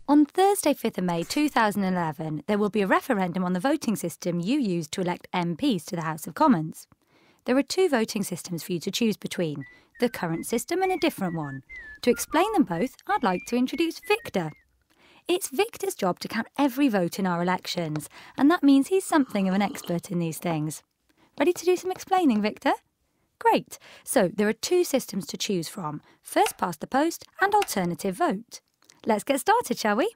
On Thursday, 5th of May 2011, there will be a referendum on the voting system you use to elect MPs to the House of Commons. There are two voting systems for you to choose between, the current system and a different one. To explain them both, I'd like to introduce Victor. It's Victor's job to count every vote in our elections, and that means he's something of an expert in these things. Ready to do some explaining, Victor? Great. So there are two systems to choose from, Firstpastthepost and alternative vote. Let's get started, shall we?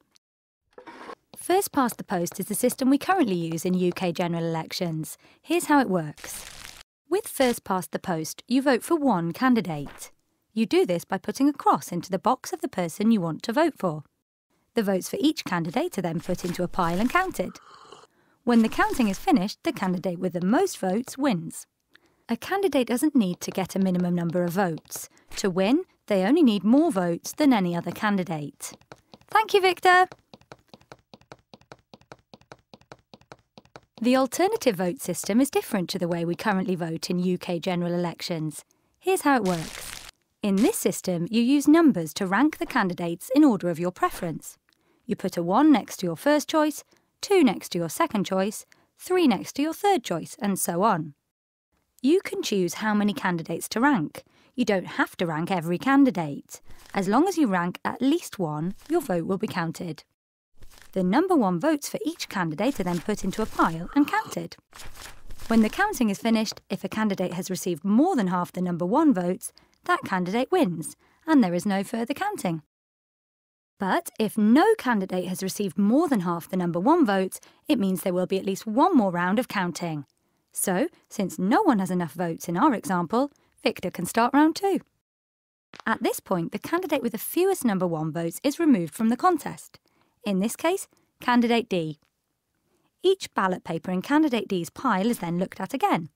Firstpastthepost is the system we currently use in UK general elections. Here's how it works. With Firstpastthepost, you vote for one candidate. You do this by putting a cross into the box of the person you want to vote for. The votes for each candidate are then put into a pile and counted. When the counting is finished, the candidate with the most votes wins. A candidate doesn't need to get a minimum number of votes. To win, they only need more votes than any other candidate. Thank you, Victor. The alternative vote system is different to the way we currently vote in UK general elections. Here's how it works. In this system, you use numbers to rank the candidates in order of your preference. You put a 1 next to your first choice, 2 next to your second choice, 3 next to your third choice, and so on. You can choose how many candidates to rank. You don't have to rank every candidate. As long as you rank at least one, your vote will be counted. The number 1 votes for each candidate are then put into a pile and counted. When the counting is finished, if a candidate has received more than half the number 1 votes, that candidate wins, and there is no further counting. But if no candidate has received more than half the number 1 votes, it means there will be at least one more round of counting. So, since no one has enough votes in our example, Victor can start round 2. At this point, the candidate with the fewest number 1 votes is removed from the contest. In this case, candidate D. Each ballot paper in candidate D's pile is then looked at again.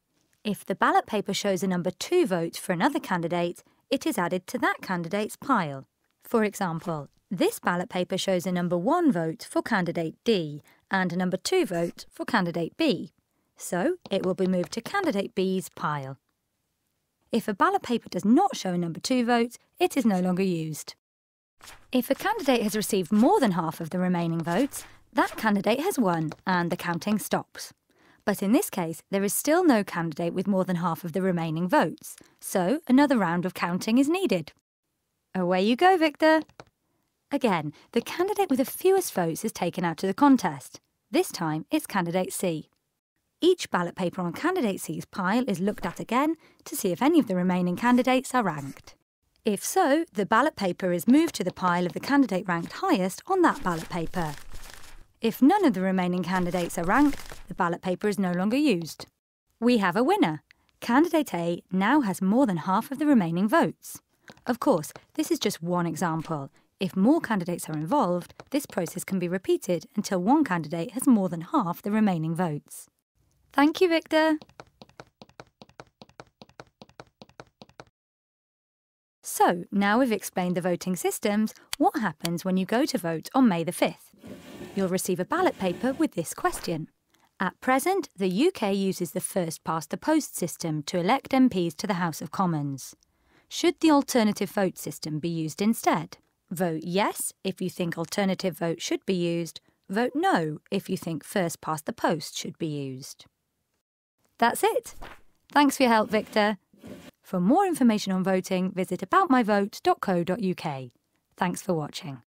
If the ballot paper shows a number 2 vote for another candidate, it is added to that candidate's pile. For example, this ballot paper shows a number 1 vote for candidate D and a number 2 vote for candidate B. So, it will be moved to candidate B's pile. If a ballot paper does not show a number 2 vote, it is no longer used. If a candidate has received more than half of the remaining votes, that candidate has won and the counting stops. But in this case, there is still no candidate with more than half of the remaining votes, so another round of counting is needed. Away you go, Victor! Again, the candidate with the fewest votes is taken out of the contest. This time, it's candidate C. Each ballot paper on candidate C's pile is looked at again to see if any of the remaining candidates are ranked. If so, the ballot paper is moved to the pile of the candidate ranked highest on that ballot paper. If none of the remaining candidates are ranked, the ballot paper is no longer used. We have a winner. Candidate A now has more than half of the remaining votes. Of course, this is just one example. If more candidates are involved, this process can be repeated until one candidate has more than half the remaining votes. Thank you, Victor. So, now we've explained the voting systems, what happens when you go to vote on May the 5th? You'll receive a ballot paper with this question. At present, the UK uses the Firstpastthepost system to elect MPs to the House of Commons. Should the alternative vote system be used instead? Vote yes if you think alternative vote should be used. Vote no if you think Firstpastthepost should be used. That's it. Thanks for your help, Victor. For more information on voting, visit aboutmyvote.co.uk. Thanks for watching.